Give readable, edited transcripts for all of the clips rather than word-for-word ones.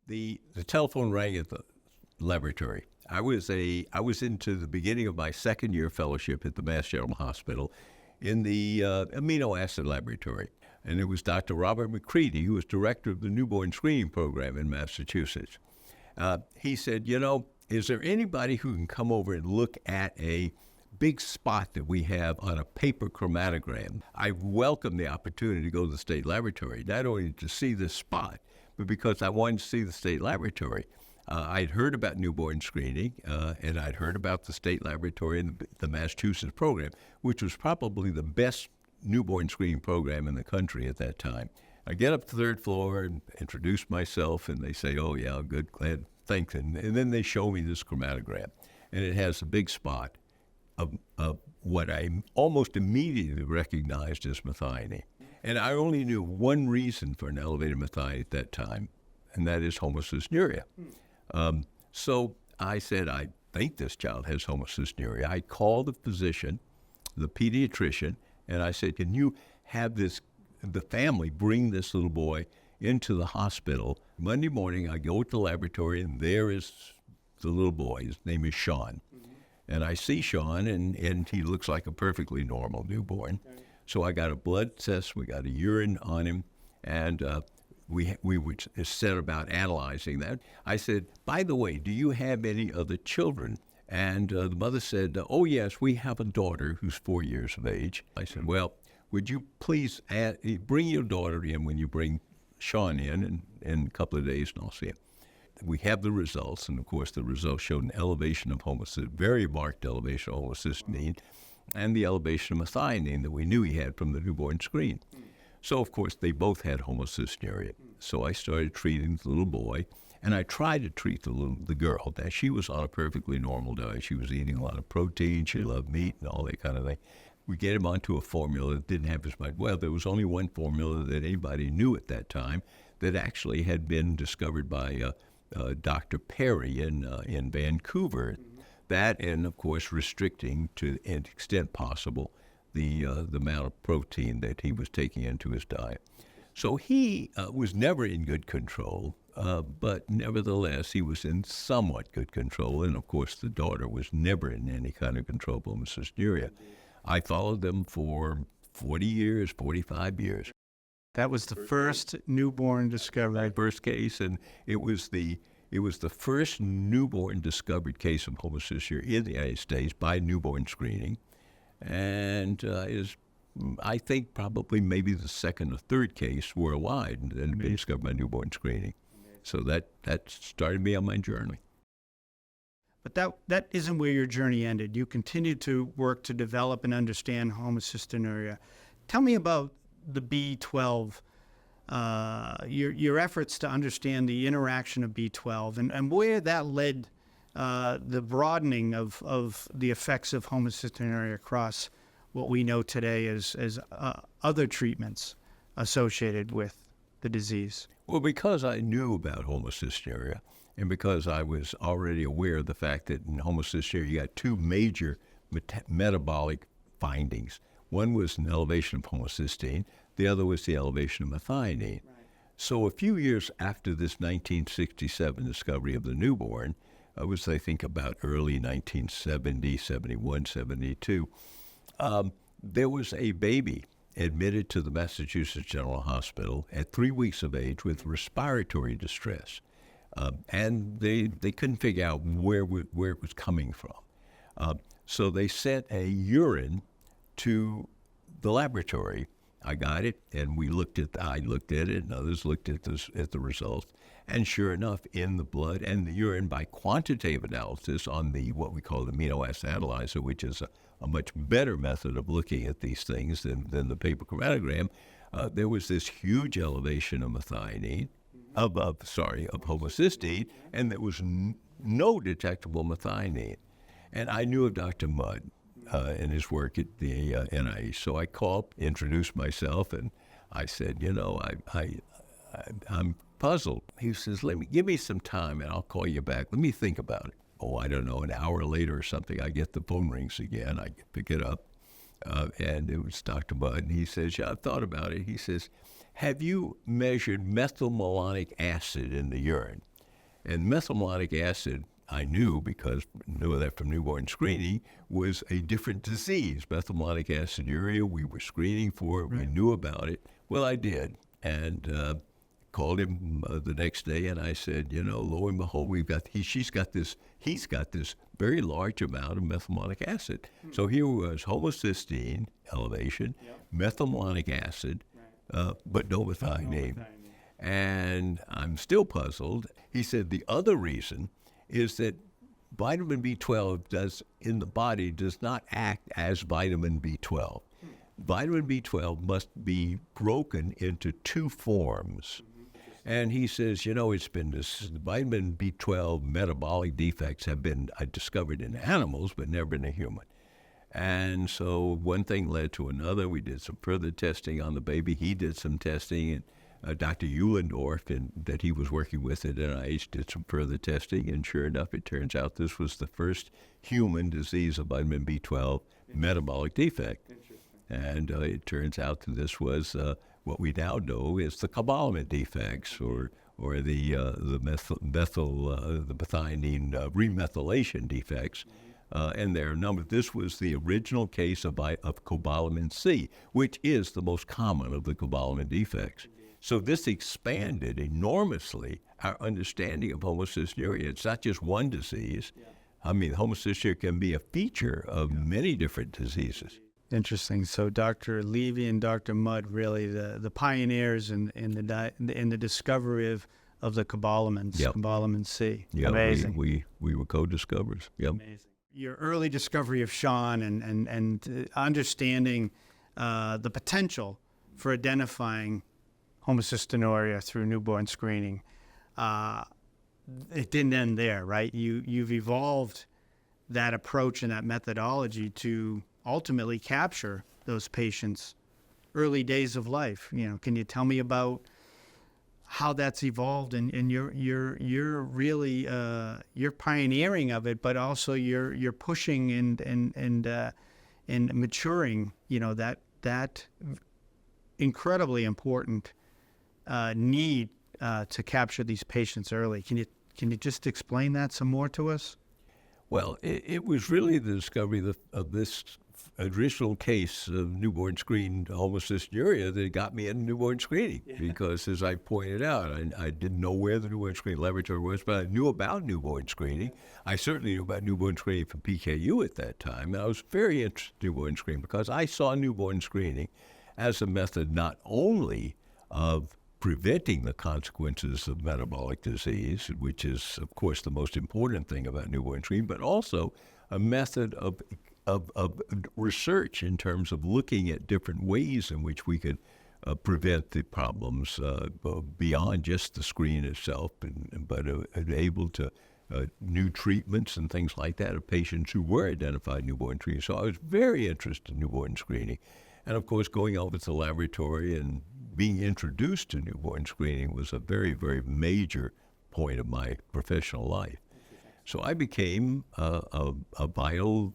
The telephone rang at the laboratory. I was into the beginning of my second year fellowship at the Mass General Hospital in the amino acid laboratory. And it was Dr. Robert McCready, who was director of the newborn screening program in Massachusetts. He said, is there anybody who can come over and look at a big spot that we have on a paper chromatogram? I welcomed the opportunity to go to the state laboratory, not only to see this spot, but because I wanted to see the state laboratory. I'd heard about newborn screening, and I'd heard about the state laboratory and the Massachusetts program, which was probably the best newborn screening program in the country at that time. I get up to the third floor and introduce myself, and they say, oh, yeah, good, glad, thanks. And then they show me this chromatogram, and it has a big spot of what I almost immediately recognized as methionine. And I only knew one reason for an elevated methionine at that time, and that is homocystinuria. So I said, I think this child has homocystinuria. I called the physician, the pediatrician, and I said, can you have the family bring this little boy into the hospital? Monday morning, I go to the laboratory, and there is the little boy. His name is Sean. Mm-hmm. And I see Sean, and he looks like a perfectly normal newborn. Okay. So I got a blood test, we got a urine on him, and we would set about analyzing that. I said, by the way, do you have any other children? And the mother said, oh, yes, we have a daughter who's 4 years of age. I said, well, would you please bring your daughter in when you bring Sean in a couple of days, and I'll see him. We have the results, and of course the results showed an elevation of very marked elevation of homocysteine, and the elevation of methionine that we knew he had from the newborn screen. So, of course, they both had homocystinuria. So I started treating the little boy, and I tried to treat the girl. Now, she was on a perfectly normal diet. She was eating a lot of protein. She loved meat and all that kind of thing. We get him onto a formula that didn't have as much. Well, there was only one formula that anybody knew at that time that actually had been discovered by Dr. Perry in Vancouver. Mm-hmm. That, and of course, restricting to an extent possible the amount of protein that he was taking into his diet. So he was never in good control, but nevertheless, he was in somewhat good control. And of course, the daughter was never in any kind of control of homocystinuria. I followed them for 40 years, 45 years. That was the first newborn discovery. First case, and it was the first newborn discovered case of homocystinuria in the United States by newborn screening, and is, I think, probably maybe the second or third case worldwide that had been discovered by newborn screening. So that started me on my journey. But that isn't where your journey ended. You continued to work to develop and understand homocystinuria. Tell me about the B12, your efforts to understand the interaction of B12 and where that led the broadening of the effects of homocystinuria across what we know today as other treatments associated with the disease. Well, because I knew about homocystinuria, and because I was already aware of the fact that in homocystinuria you got two major metabolic findings. One was an elevation of homocysteine, the other was the elevation of methionine. Right. So a few years after this 1967 discovery of the newborn, it was, I think, about early 1970, 71, 72, there was a baby admitted to the Massachusetts General Hospital at 3 weeks of age with respiratory distress. And they couldn't figure out where it was coming from. So they sent a urine to the laboratory. I got it, and I looked at it, and others looked at the results. And sure enough, in the blood and the urine, by quantitative analysis on what we call the amino acid analyzer, which is a much better method of looking at these things than the paper chromatogram, there was this huge elevation of methionine, of homocysteine, and there was no detectable methionine. And I knew of Dr. Mudd and his work at the NIH. So I called, introduced myself, and I said, I'm puzzled. He says, give me some time, and I'll call you back. Let me think about it. Oh, I don't know, an hour later or something, I get the phone rings again. I pick it up, and it was Dr. Mudd, and he says, yeah, I've thought about it. He says, have you measured methylmalonic acid in the urine? And methylmalonic acid, I knew because I knew that from newborn screening, was a different disease. Methylmalonic aciduria, we were screening for it. We knew about it. Well, I did. And called him the next day, and I said, lo and behold, he's got this very large amount of methylmalonic acid. So here was homocysteine elevation, methylmalonic acid, but no methionine. And I'm still puzzled. He said the other reason is that vitamin B12 in the body does not act as vitamin B12. Vitamin B12 must be broken into two forms. And he says, it's been this vitamin B12 metabolic defects have been discovered in animals, but never in a human. And so one thing led to another. We did some further testing on the baby. He did some testing, and Dr. Eulendorf, that he was working with at NIH, did some further testing. And sure enough, it turns out this was the first human disease of vitamin B12 metabolic defect. And it turns out that this was what we now know is the cobalamin defects, or the methionine remethylation defects. And there are a number. This was the original case of cobalamin C, which is the most common of the cobalamin defects. So this expanded enormously our understanding of homocystinuria. It's not just one disease. I mean, homocystinuria can be a feature of many different diseases. Interesting. So Dr. Levy and Dr. Mudd, really the pioneers in the discovery of the cobalamins, cobalamin C. Yeah, amazing. We were co-discoverers. Yep. Amazing. Your early discovery of Sean and understanding the potential for identifying homocystinuria through newborn screening, it didn't end there, right? You've evolved that approach and that methodology to ultimately capture those patients' early days of life. Can you tell me about how that's evolved, and you're really you're pioneering of it, but also you're pushing and maturing that incredibly important need to capture these patients early. Can you just explain that some more to us? Well, it was really the discovery of this original case of newborn screened homocystinuria that got me into newborn screening. Because, as I pointed out, I didn't know where the newborn screening laboratory was, but I knew about newborn screening. I certainly knew about newborn screening from PKU at that time. And I was very interested in newborn screening because I saw newborn screening as a method not only of preventing the consequences of metabolic disease, which is, of course, the most important thing about newborn screening, but also a method of research in terms of looking at different ways in which we could prevent the problems beyond just the screen itself, but able to new treatments and things like that of patients who were identified newborn screening. So I was very interested in newborn screening. And of course, going over to the laboratory and being introduced to newborn screening was a very, very major point of my professional life. So I became a vital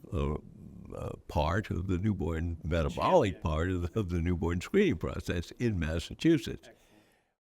part of the newborn metabolic part of the newborn screening process in Massachusetts.